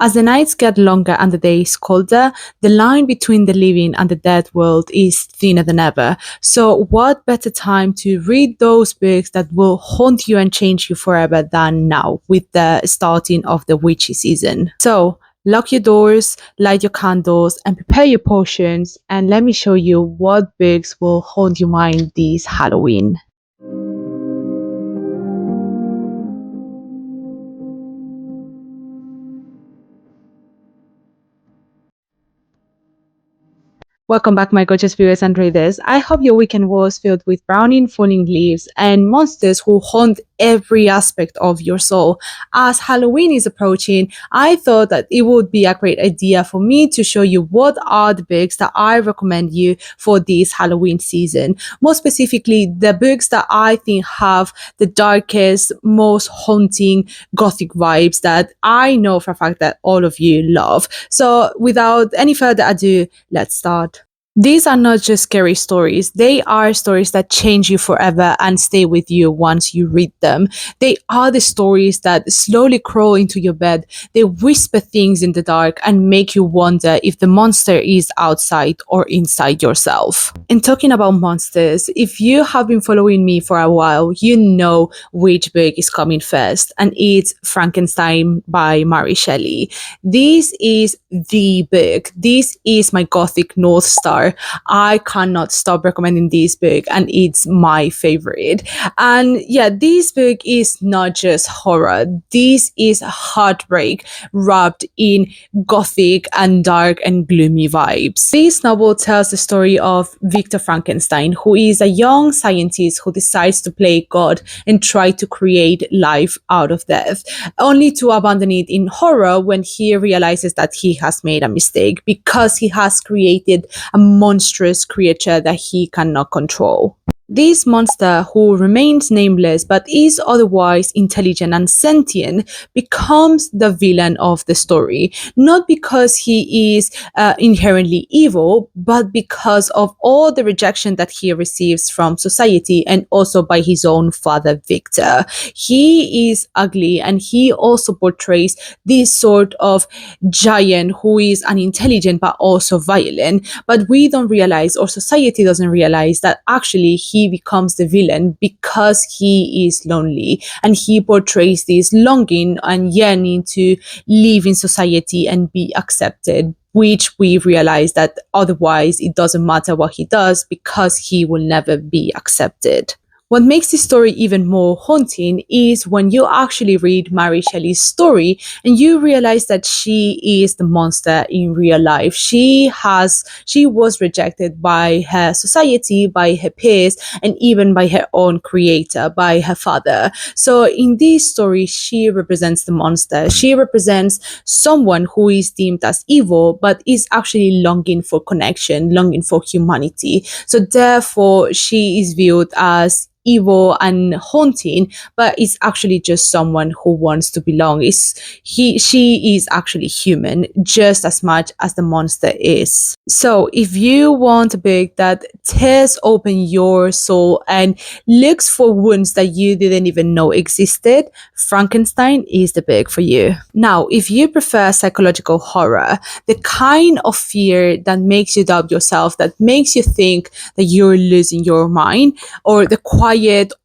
As the nights get longer and the days colder, the line between the living and the dead world is thinner than ever. So what better time to read those books that will haunt you and change you forever than now with the starting of the witchy season. So lock your doors, light your candles, and prepare your potions, and let me show you what books will haunt your mind this Halloween. Welcome back, my gorgeous viewers and readers. I hope your weekend was filled with browning, falling leaves, and monsters who haunt every aspect of your soul. As Halloween is approaching, I thought that it would be a great idea for me to show you what are the books that I recommend you for this Halloween season. More specifically, the books that I think have the darkest, most haunting gothic vibes that I know for a fact that all of you love. So without any further ado, let's start. These are not just scary stories. They are stories that change you forever and stay with you once you read them. They are the stories that slowly crawl into your bed. They whisper things in the dark and make you wonder if the monster is outside or inside yourself. And talking about monsters, if you have been following me for a while, you know which book is coming first, and it's Frankenstein by Mary Shelley. This is the book. This is my gothic North Star. I cannot stop recommending this book, and it's my favorite. And yeah, this book is not just horror. This is heartbreak wrapped in gothic and dark and gloomy vibes. This novel tells the story of Victor Frankenstein, who is a young scientist who decides to play God and try to create life out of death, only to abandon it in horror when he realizes that he has made a mistake because he has created a monstrous creature that he cannot control. This monster, who remains nameless but is otherwise intelligent and sentient, becomes the villain of the story, not because he is inherently evil, but because of all the rejection that he receives from society and also by his own father, Victor. He is ugly, and he also portrays this sort of giant who is unintelligent but also violent. But we don't realize, or society doesn't realize, that actually he becomes the villain because he is lonely, and he portrays this longing and yearning to live in society and be accepted, which we realize that otherwise it doesn't matter what he does because he will never be accepted. What makes this story even more haunting is when you actually read Mary Shelley's story and you realize that she is the monster in real life. She was rejected by her society, by her peers, and even by her own creator, by her father. So in this story, she represents the monster. She represents someone who is deemed as evil, but is actually longing for connection, longing for humanity. So therefore, she is viewed as evil and haunting, but it's actually just someone who wants to belong. She is actually human just as much as the monster is. So if you want a book that tears open your soul and looks for wounds that you didn't even know existed, Frankenstein is the book for you. Now, if you prefer psychological horror, the kind of fear that makes you doubt yourself, that makes you think that you're losing your mind, or the quiet,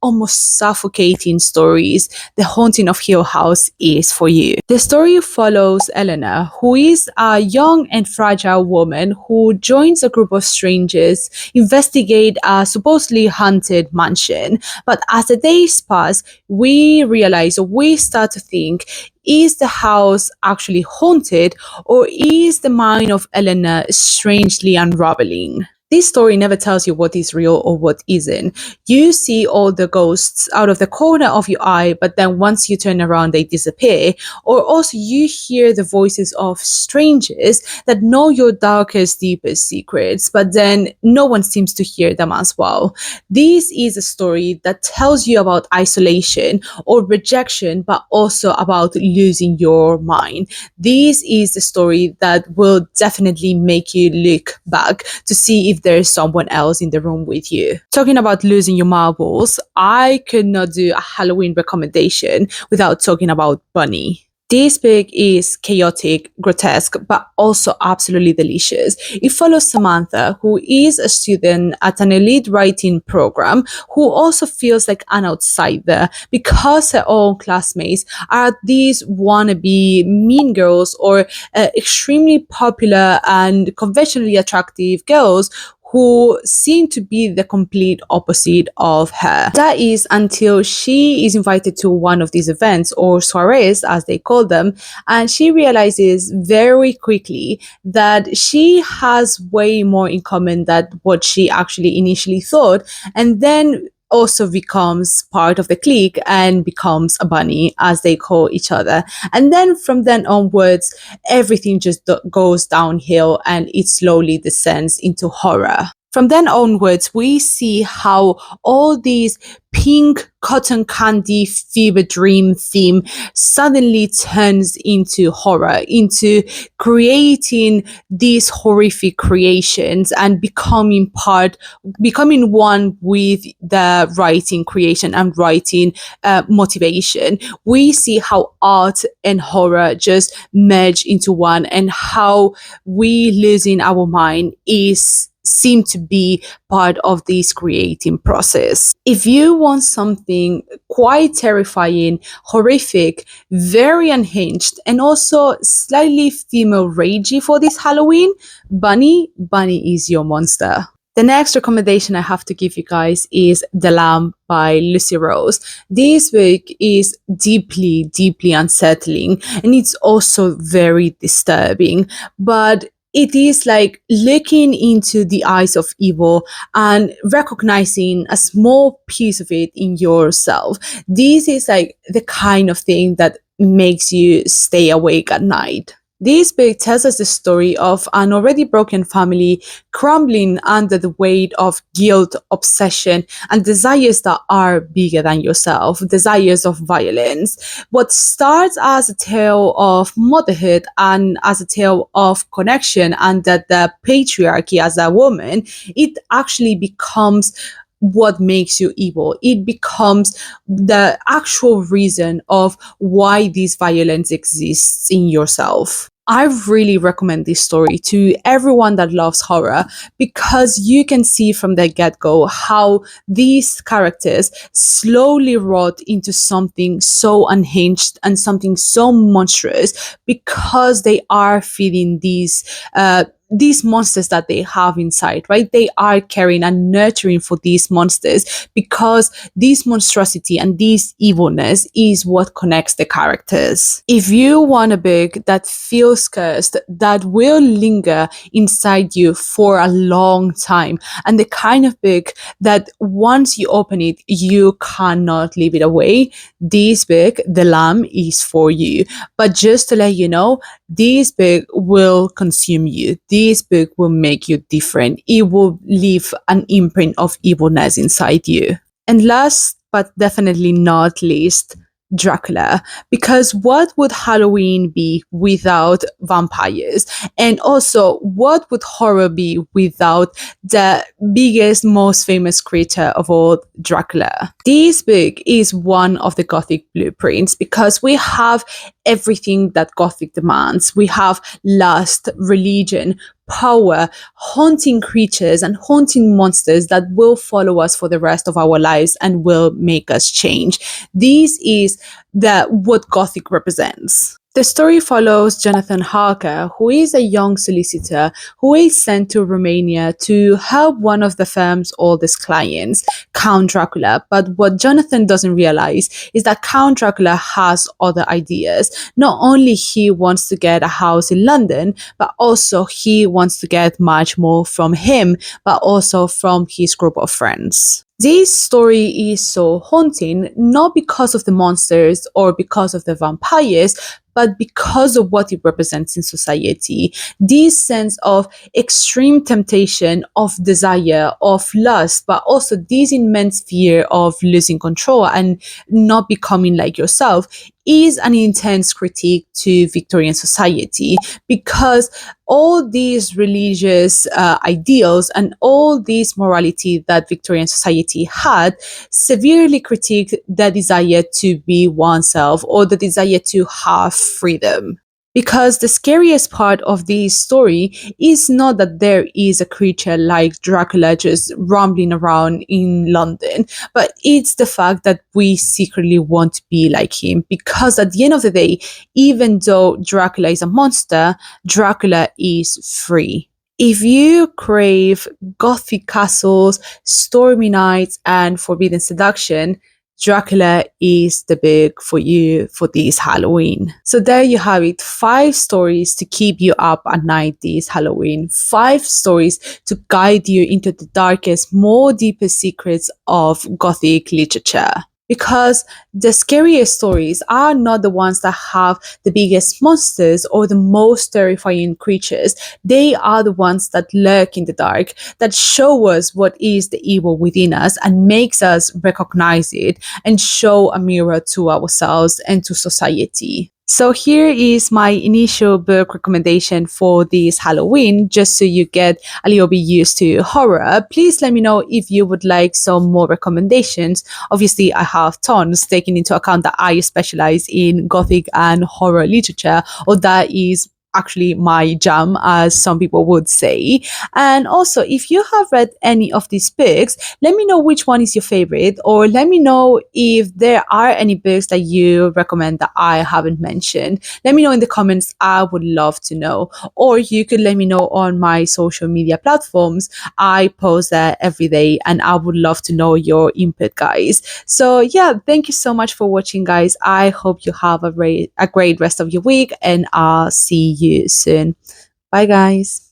almost suffocating stories, The Haunting of Hill House is for you. The story follows Eleanor, who is a young and fragile woman who joins a group of strangers investigate a supposedly haunted mansion. But as the days pass, we realize, or we start to think, is the house actually haunted, or is the mind of Eleanor strangely unraveling? This story never tells you what is real or what isn't. You see all the ghosts out of the corner of your eye, but then once you turn around, they disappear. Or also you hear the voices of strangers that know your darkest, deepest secrets, but then no one seems to hear them as well. This is a story that tells you about isolation or rejection, but also about losing your mind. This is a story that will definitely make you look back to see if there's someone else in the room with you. Talking about losing your marbles, I could not do a Halloween recommendation without talking about Bunny. This book is chaotic, grotesque, but also absolutely delicious. It follows Samantha, who is a student at an elite writing program, who also feels like an outsider because her own classmates are these wannabe mean girls or extremely popular and conventionally attractive girls who seem to be the complete opposite of her. That is until she is invited to one of these events, or soirees as they call them, and she realizes very quickly that she has way more in common than what she actually initially thought, and then also becomes part of the clique and becomes a bunny, as they call each other. And then from then onwards, everything just goes downhill and it slowly descends into horror. From then onwards, we see how all these pink cotton candy fever dream theme suddenly turns into horror, into creating these horrific creations and becoming one with the writing creation and writing motivation. We see how art and horror just merge into one, and how we losing our mind is seem to be part of this creating process. If you want something quite terrifying, horrific, very unhinged, and also slightly female ragey for this Halloween, Bunny is your monster. The next recommendation I have to give you guys is The Lamb by Lucy Rose. This book is deeply, deeply unsettling, and it's also very disturbing, but it is like looking into the eyes of evil and recognizing a small piece of it in yourself. This is like the kind of thing that makes you stay awake at night. This book tells us the story of an already broken family crumbling under the weight of guilt, obsession, and desires that are bigger than yourself, desires of violence. What starts as a tale of motherhood and as a tale of connection under the patriarchy as a woman, it actually becomes what makes you evil. It becomes the actual reason of why this violence exists in yourself. I really recommend this story to everyone that loves horror, because you can see from the get-go how these characters slowly rot into something so unhinged and something so monstrous, because they are feeding these monsters that they have inside, right? They are caring and nurturing for these monsters, because this monstrosity and this evilness is what connects the characters. If you want a book that feels cursed, that will linger inside you for a long time, and the kind of book that once you open it, you cannot leave it away, this book, The Lamb, is for you. But just to let you know, this book will consume you. This book will make you different. It will leave an imprint of evilness inside you. And last but definitely not least, Dracula, because what would Halloween be without vampires? And also, what would horror be without the biggest, most famous creature of all, Dracula? This book is one of the Gothic blueprints, because we have everything that Gothic demands. We have lust, religion, power, haunting creatures and haunting monsters that will follow us for the rest of our lives and will make us change. This is what Gothic represents. The story follows Jonathan Harker, who is a young solicitor who is sent to Romania to help one of the firm's oldest clients, Count Dracula. But what Jonathan doesn't realize is that Count Dracula has other ideas. Not only he wants to get a house in London, but also he wants to get much more from him, but also from his group of friends. This story is so haunting, not because of the monsters or because of the vampires, but because of what it represents in society. This sense of extreme temptation, of desire, of lust, but also this immense fear of losing control and not becoming like yourself. is an intense critique to Victorian society, because all these religious ideals and all this morality that Victorian society had severely critiqued the desire to be oneself or the desire to have freedom. Because the scariest part of this story is not that there is a creature like Dracula just rambling around in London, but it's the fact that we secretly want to be like him. Because at the end of the day, even though Dracula is a monster, Dracula is free. If you crave gothic castles, stormy nights, and forbidden seduction, Dracula is the book for you for this Halloween. So there you have it. 5 stories to keep you up at night this Halloween. 5 stories to guide you into the darkest, more deepest secrets of Gothic literature. Because the scariest stories are not the ones that have the biggest monsters or the most terrifying creatures. They are the ones that lurk in the dark, that show us what is the evil within us and makes us recognize it and show a mirror to ourselves and to society. So here is my initial book recommendation for this Halloween, just so you get a little bit used to horror. Please let me know if you would like some more recommendations. Obviously, I have tons, taking into account that I specialize in Gothic and horror literature, or that is actually my jam, as some people would say. And also, if you have read any of these books, let me know which one is your favorite, or let me know if there are any books that you recommend that I haven't mentioned. Let me know in the comments. I would love to know. Or you could let me know on my social media platforms. I post there every day and I would love to know your input, guys. So yeah, thank you so much for watching, guys. I hope you have a great rest of your week, and I'll see you soon. Bye, guys.